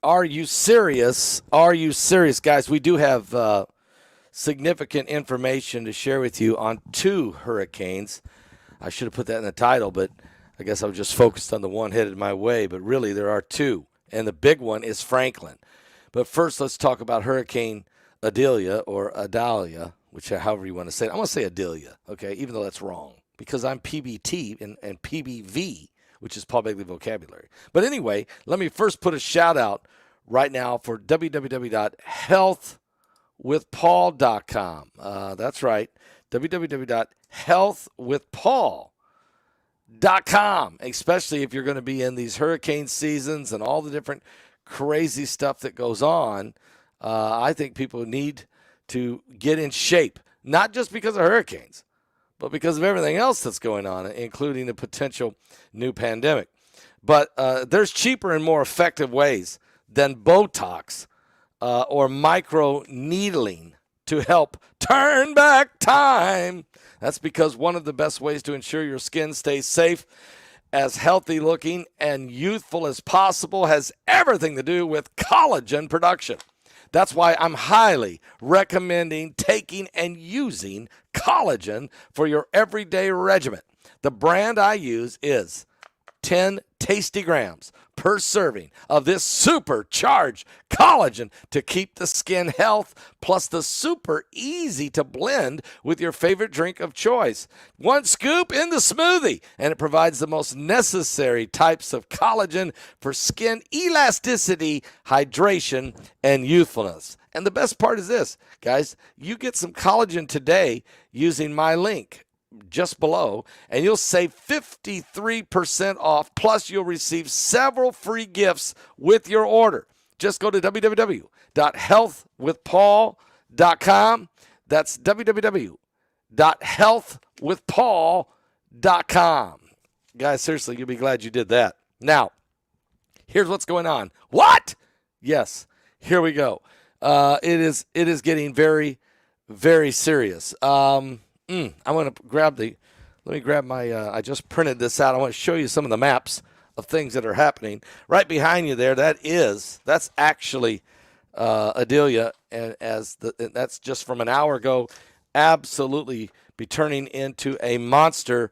Are you serious? Are you serious, guys? We do have significant information to share with you on two hurricanes. I should have put that in the title, but I guess I was just focused on the one headed my way. But really, there are two, and the big one is Franklin. But first, let's talk about Hurricane Idalia or Idalia, which however you want to say it. I'm going to say Idalia, okay, even though that's wrong because I'm PBT and PBV, which is Paul Begley vocabulary. But anyway, let me first put a shout out right now for www.healthwithpaul.com. That's right, www.healthwithpaul.com, especially if you're going to be in these hurricane seasons and all the different crazy stuff that goes on. I think people need to get in shape, not just because of hurricanes, but because of everything else that's going on, including the potential new pandemic. But there's cheaper and more effective ways than Botox or micro needling to help turn back time. That's because one of the best ways to ensure your skin stays safe, as healthy looking and youthful as possible has everything to do with collagen production. That's why I'm highly recommending taking and using collagen for your everyday regimen. The brand I use is 10 tasty grams per serving of this supercharged collagen to keep the skin health, plus the super easy to blend with your favorite drink of choice. One scoop in the smoothie, and it provides the most necessary types of collagen for skin elasticity, hydration, and youthfulness. And the best part is this, guys, you get some collagen today using my link just below, and you'll save 53% off, plus you'll receive several free gifts with your order. Just go to www.healthwithpaul.com. That's www.healthwithpaul.com. Guys, seriously, you'll be glad you did that. Now, here's what's going on. What? Yes, here we go. It is getting very, very serious. I want to let me grab my, I just printed this out. I want to show you some of the maps of things that are happening. Right behind you there, that's actually Idalia, and that's just from an hour ago, absolutely be turning into a monster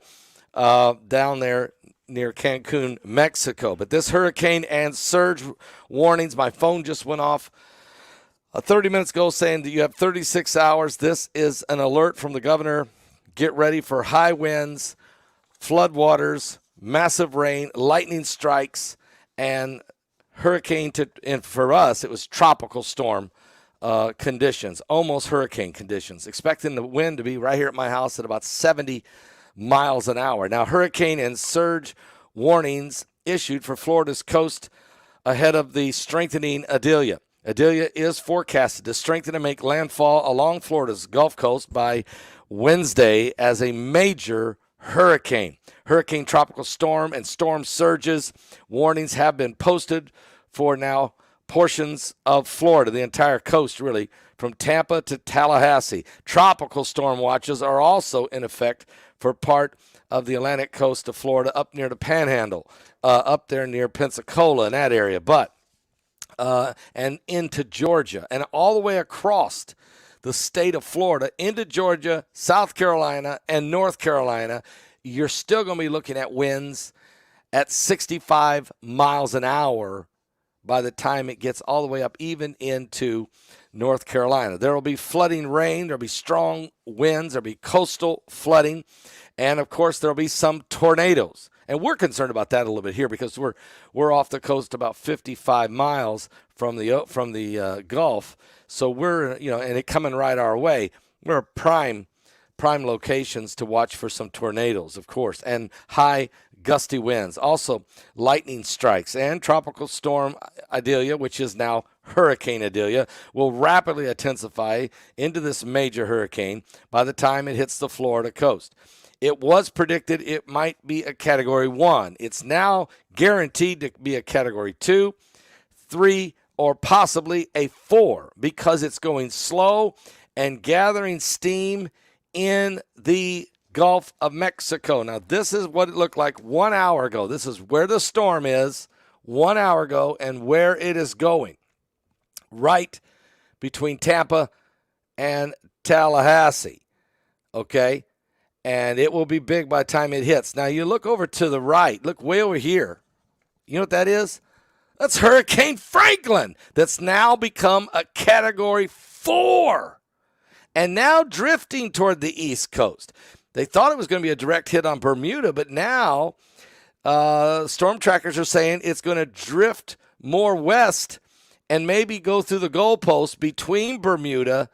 down there near Cancun, Mexico. But this hurricane and surge warnings, my phone just went off 30 minutes ago saying that you have 36 hours. This is an alert from the governor. Get ready for high winds, floodwaters, massive rain, lightning strikes, and and for us, it was tropical storm conditions, almost hurricane conditions. Expecting the wind to be right here at my house at about 70 miles an hour. Now, hurricane and surge warnings issued for Florida's coast ahead of the strengthening Idalia. Idalia is forecasted to strengthen and make landfall along Florida's Gulf Coast by Wednesday as a major hurricane. Hurricane tropical storm and storm surges warnings have been posted for now portions of Florida, the entire coast really, from Tampa to Tallahassee. Tropical storm watches are also in effect for part of the Atlantic coast of Florida up near the Panhandle, up there near Pensacola in that area. But and into Georgia, and all the way across the state of Florida, into Georgia, South Carolina, and North Carolina, you're still going to be looking at winds at 65 miles an hour by the time it gets all the way up even into North Carolina. There will be flooding rain, there will be strong winds, there will be coastal flooding, and of course there will be some tornadoes. And we're concerned about that a little bit here because we're off the coast about 55 miles from the Gulf. So we're, and it coming right our way. We're prime locations to watch for some tornadoes, of course, and high gusty winds. Also, lightning strikes and tropical storm Idalia, which is now Hurricane Idalia, will rapidly intensify into this major hurricane by the time it hits the Florida coast. It was predicted it might be a Category 1. It's now guaranteed to be a Category 2, 3, or possibly a 4 because it's going slow and gathering steam in the Gulf of Mexico. Now, this is what it looked like 1 hour ago. This is where the storm is 1 hour ago and where it is going. Right between Tampa and Tallahassee, okay? And it will be big by the time it hits. Now, you look over to the right. Look way over here. You know what that is? That's Hurricane Franklin that's now become a Category 4 and now drifting toward the East Coast. They thought it was going to be a direct hit on Bermuda, but now storm trackers are saying it's going to drift more west and maybe go through the goalpost between Bermuda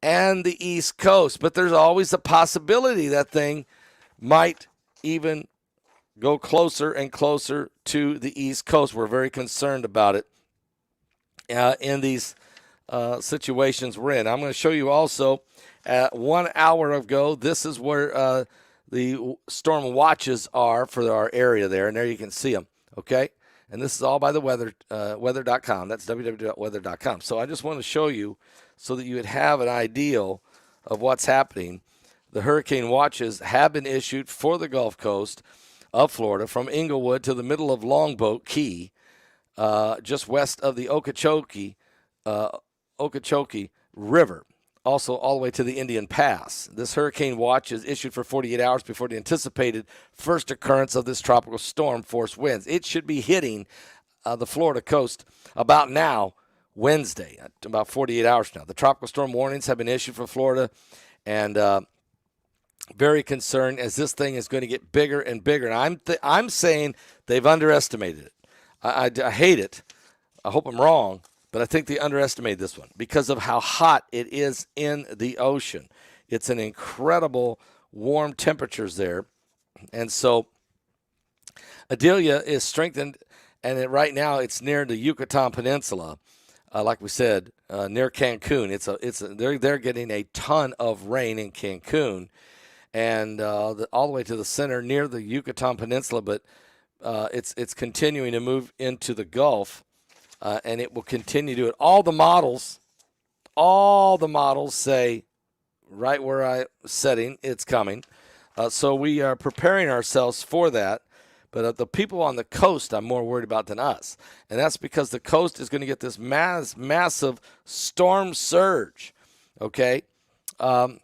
and the East Coast. But there's always a possibility that thing might even go closer and closer to the East Coast. We're very concerned about it in these situations we're in. I'm going to show you also at 1 hour ago, this is where the storm watches are for our area there, and there you can see them, okay? And this is all by the weather.com. That's www.weather.com. So I just want to show you so that you would have an idea of what's happening. The hurricane watches have been issued for the Gulf Coast of Florida from Inglewood to the middle of Longboat Key, just west of the Okeechobee River, also all the way to the Indian Pass. This hurricane watch is issued for 48 hours before the anticipated first occurrence of this tropical storm force winds. It should be hitting the Florida coast about now, Wednesday, about 48 hours from now. The tropical storm warnings have been issued for Florida, and very concerned as this thing is going to get bigger and bigger. And I'm saying they've underestimated it. I hate it. I hope I'm wrong, but I think they underestimated this one because of how hot it is in the ocean. It's an incredible warm temperatures there. And so Idalia is strengthened, and right now it's near the Yucatan Peninsula, like we said, near Cancun. They're getting a ton of rain in Cancun, and all the way to the center near the Yucatan Peninsula, but it's continuing to move into the Gulf, and it will continue to it. All the models say right where I'm setting, it's coming. So we are preparing ourselves for that. But the people on the coast I'm more worried about than us. And that's because the coast is going to get this massive storm surge, okay? All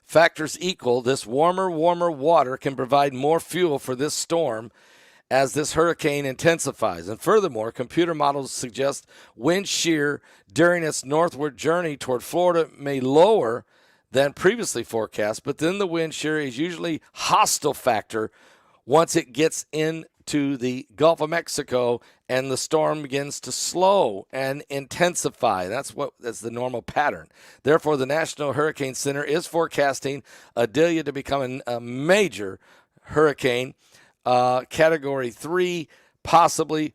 factors equal, this warmer water can provide more fuel for this storm as this hurricane intensifies. And furthermore, computer models suggest wind shear during its northward journey toward Florida may lower than previously forecast, but then the wind shear is usually hostile factor once it gets into the Gulf of Mexico and the storm begins to slow and intensify. That's the normal pattern. Therefore, the National Hurricane Center is forecasting Idalia to become a major hurricane, Category 3, possibly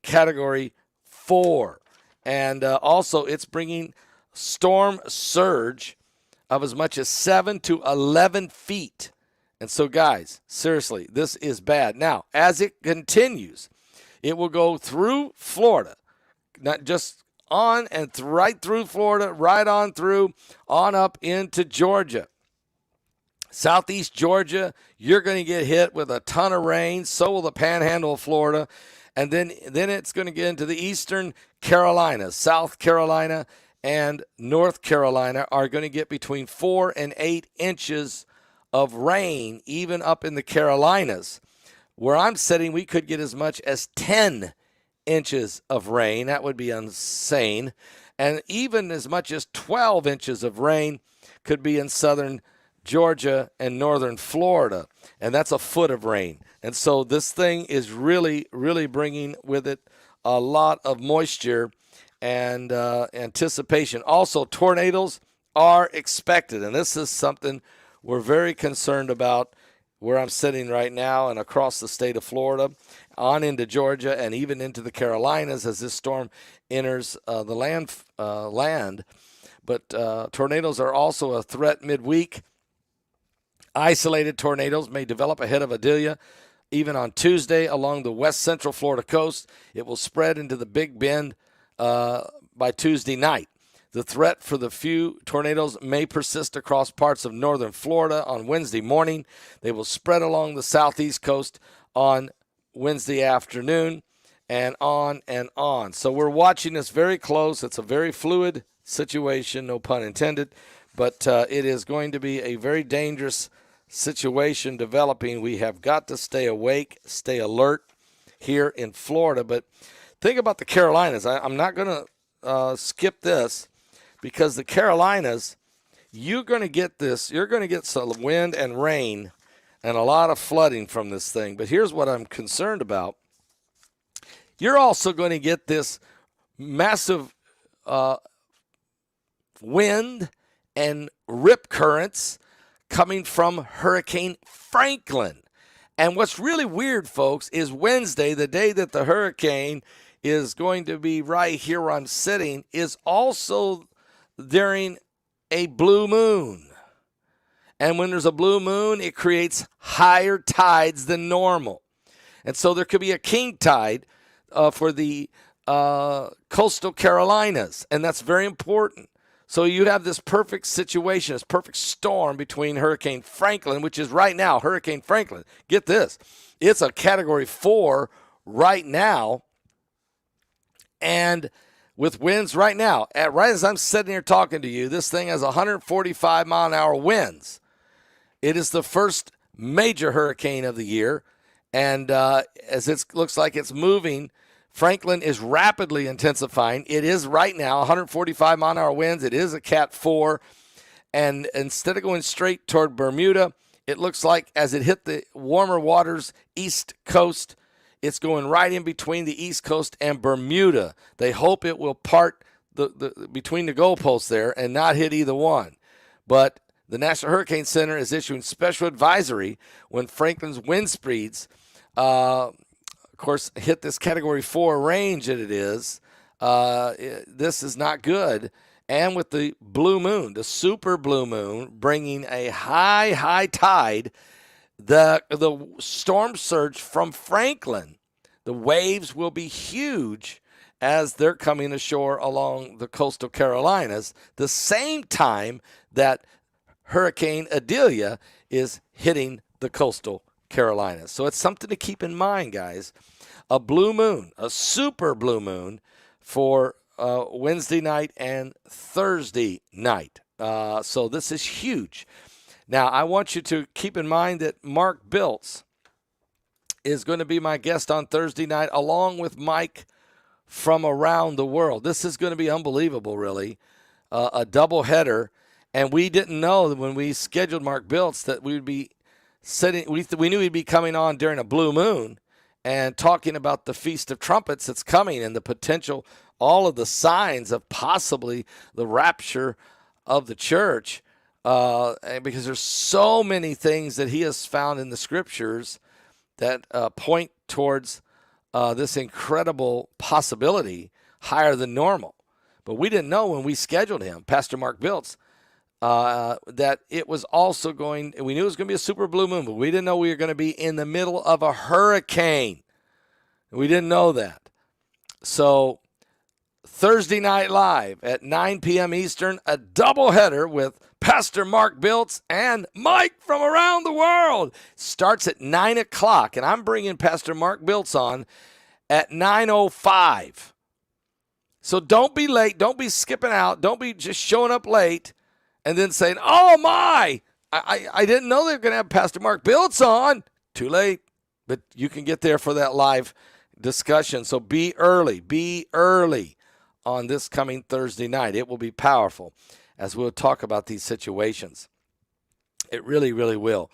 Category 4. And also, it's bringing storm surge of as much as 7 to 11 feet. And so, guys, seriously, this is bad. Now, as it continues, it will go through Florida, not just on and right through Florida, right on through, on up into Georgia. Southeast Georgia, you're going to get hit with a ton of rain. So will the panhandle of Florida. And then it's going to get into the eastern Carolinas, South Carolina, and North Carolina are going to get between 4 and 8 inches of rain, even up in the Carolinas. Where I'm sitting, we could get as much as 10 inches of rain. That would be insane. And even as much as 12 inches of rain could be in southern Georgia and northern Florida. And that's a foot of rain. And so this thing is really, really bringing with it a lot of moisture and anticipation. Also, tornadoes are expected, and this is something we're very concerned about where I'm sitting right now and across the state of Florida, on into Georgia, and even into the Carolinas as this storm enters the land. But tornadoes are also a threat midweek. Isolated tornadoes may develop ahead of Idalia. Even on Tuesday along the west central Florida coast, it will spread into the Big Bend by Tuesday night. The threat for the few tornadoes may persist across parts of northern Florida on Wednesday morning. They will spread along the southeast coast on Wednesday afternoon, and on and on. So we're watching this very close. It's a very fluid situation, no pun intended, but it is going to be a very dangerous situation developing. We have got to stay awake, stay alert here in Florida. But think about the Carolinas. I'm not going to skip this, because the Carolinas, you're going to get this. You're going to get some wind and rain and a lot of flooding from this thing. But here's what I'm concerned about. You're also going to get this massive wind and rip currents coming from Hurricane Franklin. And what's really weird, folks, is Wednesday, the day that the hurricane is going to be right here where I'm sitting, is also during a blue moon. And when there's a blue moon, it creates higher tides than normal. And so there could be a king tide for the coastal Carolinas, and that's very important. So you have this perfect situation, this perfect storm between Hurricane Franklin, which is right now, Hurricane Franklin. Get this. It's a Category 4 right now, and with winds right now, right as I'm sitting here talking to you, this thing has 145-mile-an-hour winds. It is the first major hurricane of the year, and as it looks like it's moving, Franklin is rapidly intensifying. It is right now 145-mile-an-hour winds. It is a Cat 4, and instead of going straight toward Bermuda, it looks like as it hit the warmer waters east coast, it's going right in between the East Coast and Bermuda. They hope it will part the between the goalposts there and not hit either one. But the National Hurricane Center is issuing special advisory when Franklin's wind speeds, of course, hit this Category 4 range that it is. This is not good. And with the blue moon, the super blue moon, bringing a high tide, the storm surge from Franklin, the waves will be huge as they're coming ashore along the coastal Carolinas, the same time that Hurricane Idalia is hitting the coastal Carolinas. So it's something to keep in mind, guys. A blue moon, a super blue moon for Wednesday night and Thursday night. So this is huge. Now, I want you to keep in mind that Mark Biltz is going to be my guest on Thursday night, along with Mike from around the world. This is going to be unbelievable, really, a doubleheader. And we didn't know that when we scheduled Mark Biltz that we would be sitting. We knew he'd be coming on during a blue moon and talking about the Feast of Trumpets that's coming and the potential, all of the signs of possibly the rapture of the church. Because there's so many things that he has found in the scriptures that point towards this incredible possibility higher than normal. But we didn't know when we scheduled him, Pastor Mark Biltz, that it was also going, we knew it was going to be a super blue moon, but we didn't know we were going to be in the middle of a hurricane. We didn't know that. So Thursday Night Live at 9 p.m. Eastern, a doubleheader with Pastor Mark Biltz and Mike from around the world. Starts at 9 o'clock, and I'm bringing Pastor Mark Biltz on at 9:05. So don't be late. Don't be skipping out. Don't be just showing up late and then saying, oh, my, I didn't know they were going to have Pastor Mark Biltz on. Too late, but you can get there for that live discussion. So be early on this coming Thursday night. It will be powerful as we'll talk about these situations. It really, really will.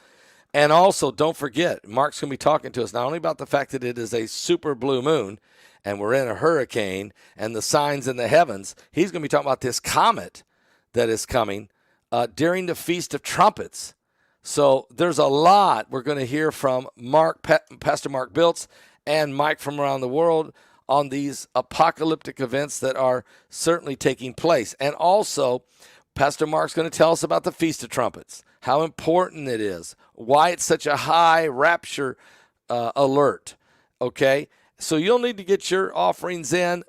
And also, don't forget, Mark's going to be talking to us not only about the fact that it is a super blue moon and we're in a hurricane and the signs in the heavens. He's going to be talking about this comet that is coming during the Feast of Trumpets. So there's a lot we're going to hear from Pastor Mark Biltz and Mike from around the world on these apocalyptic events that are certainly taking place. And also, Pastor Mark's going to tell us about the Feast of Trumpets, how important it is, why it's such a high rapture alert, okay? So you'll need to get your offerings in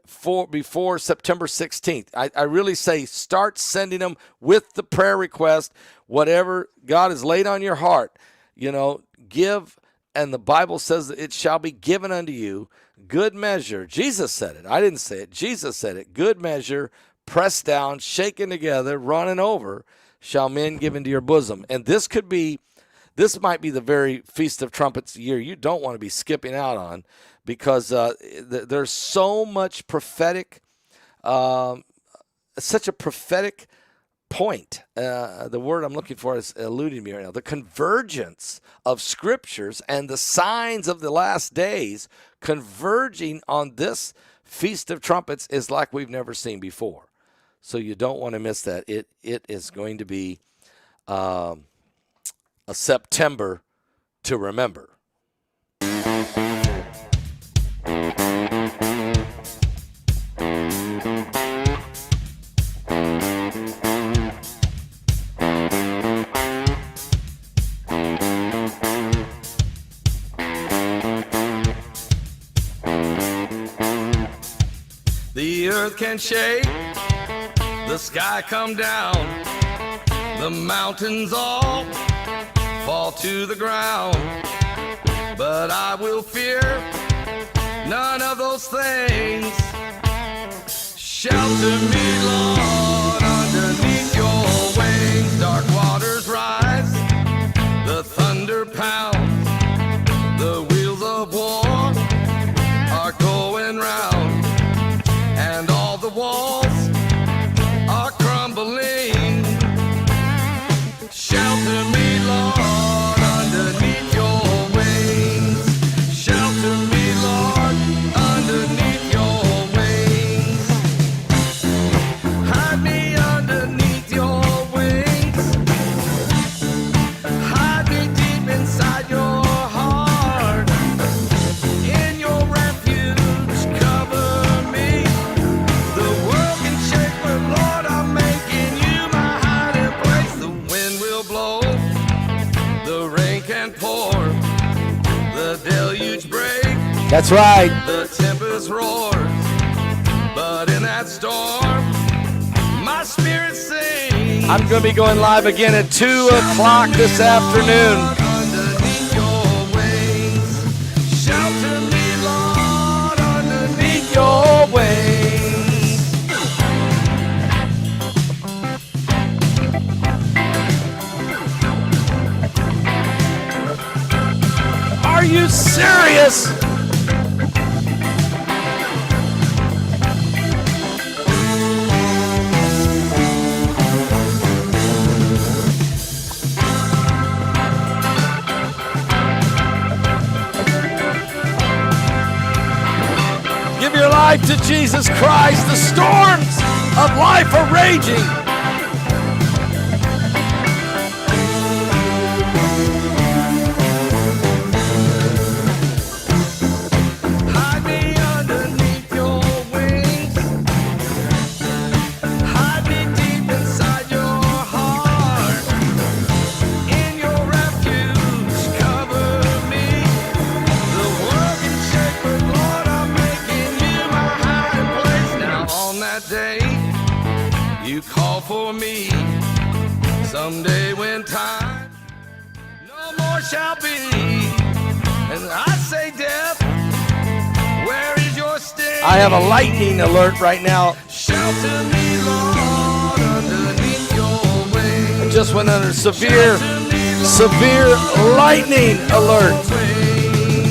before September 16th. I really say start sending them with the prayer request, whatever God has laid on your heart. You know, give And the Bible says that it shall be given unto you, good measure. Jesus said it. I didn't say it. Jesus said it. Good measure, pressed down, shaken together, running over, shall men give into your bosom. And this might be the very Feast of Trumpets year you don't want to be skipping out on, because there's so much prophetic, such a prophetic point. The word I'm looking for is eluding me right now. The convergence of scriptures and the signs of the last days converging on this Feast of Trumpets is like we've never seen before. So you don't want to miss that. It is going to be a September to remember. The earth can shake, the sky come down, the mountains all fall to the ground. But I will fear none of those things. Shelter me, Lord, underneath your wings. Dark waters rise, the thunder pounds, the wheels of war are going round, and all the walls are crumbling. Shelter me, Lord, underneath your wings. Shelter me, Lord, underneath your wings. Hide me underneath your wings. Hide me deep inside your heart. In your refuge, cover me. The world can shake, but Lord, I'm making you my hiding place. The wind will blow, the rain can pour, the deluge break, That's right. the tempest roars. But in that storm, my spirit sings. I'm going to be going live again at 2 o'clock this afternoon. Underneath your wings. Shelter me, Lord, underneath your wings. Are you serious? Give your life to Jesus Christ. The storms of life are raging. Hide me underneath your wings. Hide me deep inside your heart. In your refuge, cover me. The world can shake, but Lord, I'm making you my hiding place. Now on that day, you call for me. Someday when time no more shall be, and I say, death, where is your sting? I have a lightning alert right now. Shelter me, Lord, underneath your wings. I just went under severe lightning alert.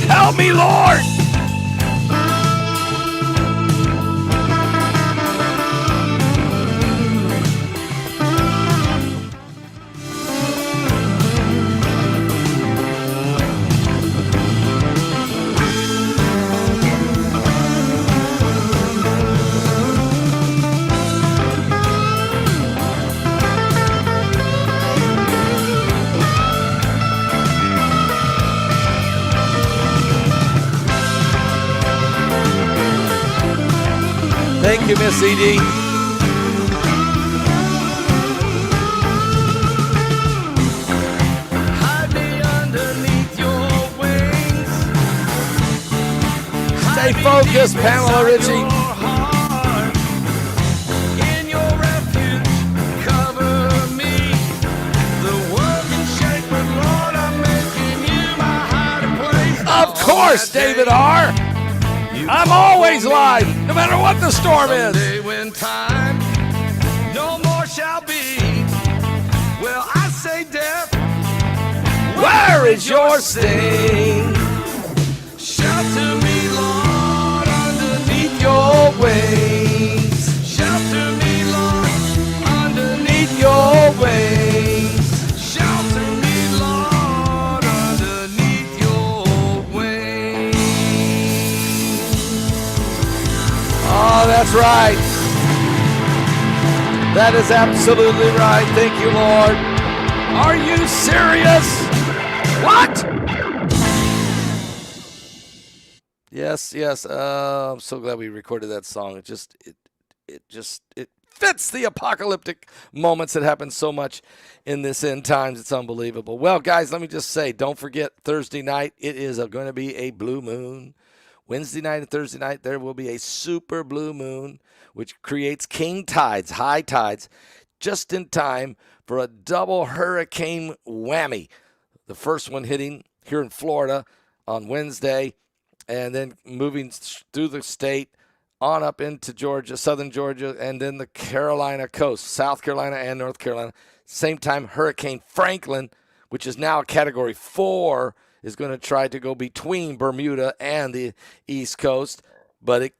Help me, Lord. Thank you, Miss Edie. Hide me underneath your wings. Stay focused, Pamela Ritchie. In your refuge, cover me. The world can shake, but Lord, I'm making you my hiding place. course, David R. I'm always live, no matter what the storm is. Someday when time no more shall be, well, I say death, Where is your sting? shelter me, Lord, underneath Your wings, Shelter me, Lord, underneath your wings. Shelter me, Lord, underneath your wings. Oh, that's right. That is absolutely right. Thank you, Lord. Are you serious? What? Yes, yes. I'm so glad we recorded that song. It fits the apocalyptic moments that happen so much in this end times. It's unbelievable. Well, guys, let me just say, don't forget Thursday night. It is going to be a blue moon. Wednesday night and Thursday night, there will be a super blue moon, which creates king tides, high tides, just in time for a double hurricane whammy. The first one hitting here in Florida on Wednesday, and then moving through the state on up into Georgia, southern Georgia, and then the Carolina coast, South Carolina and North Carolina. Same time, Hurricane Franklin, which is now a Category 4, is going to try to go between Bermuda and the East Coast. But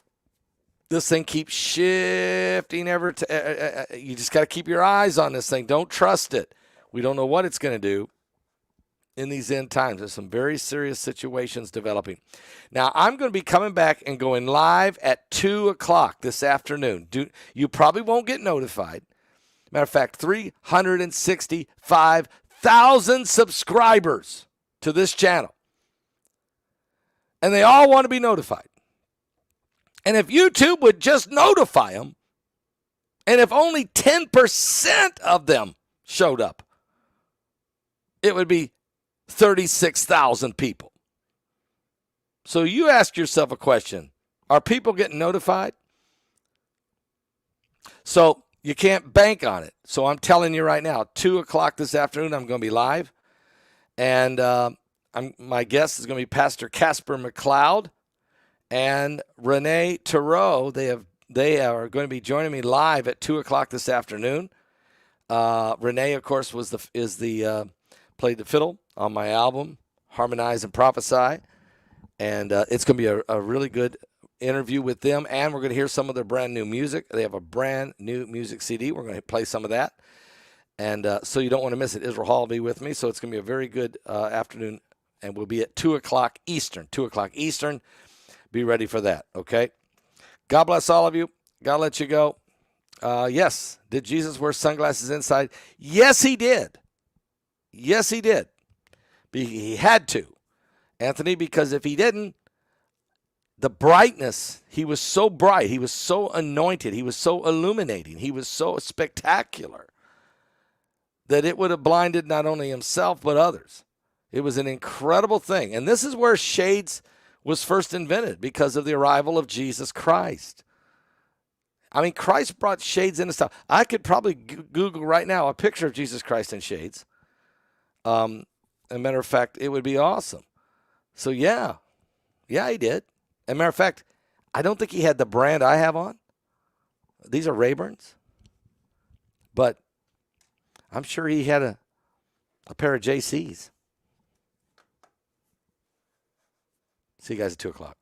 this thing keeps shifting you just got to keep your eyes on this thing. Don't trust it. We don't know what it's going to do in these end times. There's some very serious situations developing. Now, I'm going to be coming back and going live at 2 o'clock this afternoon. You probably won't get notified. Matter of fact, 365,000 subscribers to this channel. And they all want to be notified. And if YouTube would just notify them, and if only 10% of them showed up, it would be 36,000 people. So you ask yourself a question. Are people getting notified? So you can't bank on it. So I'm telling you right now, 2 o'clock this afternoon, I'm going to be live. And my guest is going to be Pastor Casper McLeod and Renee Thoreau. They are going to be joining me live at 2 o'clock this afternoon. Renee, of course, played the fiddle on my album, Harmonize and Prophesy. And it's going to be a really good interview with them. And we're going to hear some of their brand new music. They have a brand new music CD. We're going to play some of that. And so you don't want to miss it. Israel Hall will be with me. So it's going to be a very good afternoon. And we'll be at 2 o'clock Eastern. 2 o'clock Eastern. Be ready for that, okay? God bless all of you. God let you go. Yes. Did Jesus wear sunglasses inside? Yes, he did. Yes, he did. He had to, Anthony, because if he didn't, the brightness, he was so bright, he was so anointed, he was so illuminating, he was so spectacular that it would have blinded not only himself but others. It was an incredible thing. And this is where shades was first invented, because of the arrival of Jesus Christ. I mean, Christ brought shades into stuff. I could probably Google right now a picture of Jesus Christ in shades. As a matter of fact, it would be awesome. So, yeah, he did. As a matter of fact, I don't think he had the brand I have on. These are Rayburns. But I'm sure he had a pair of JCs. See you guys at 2 o'clock.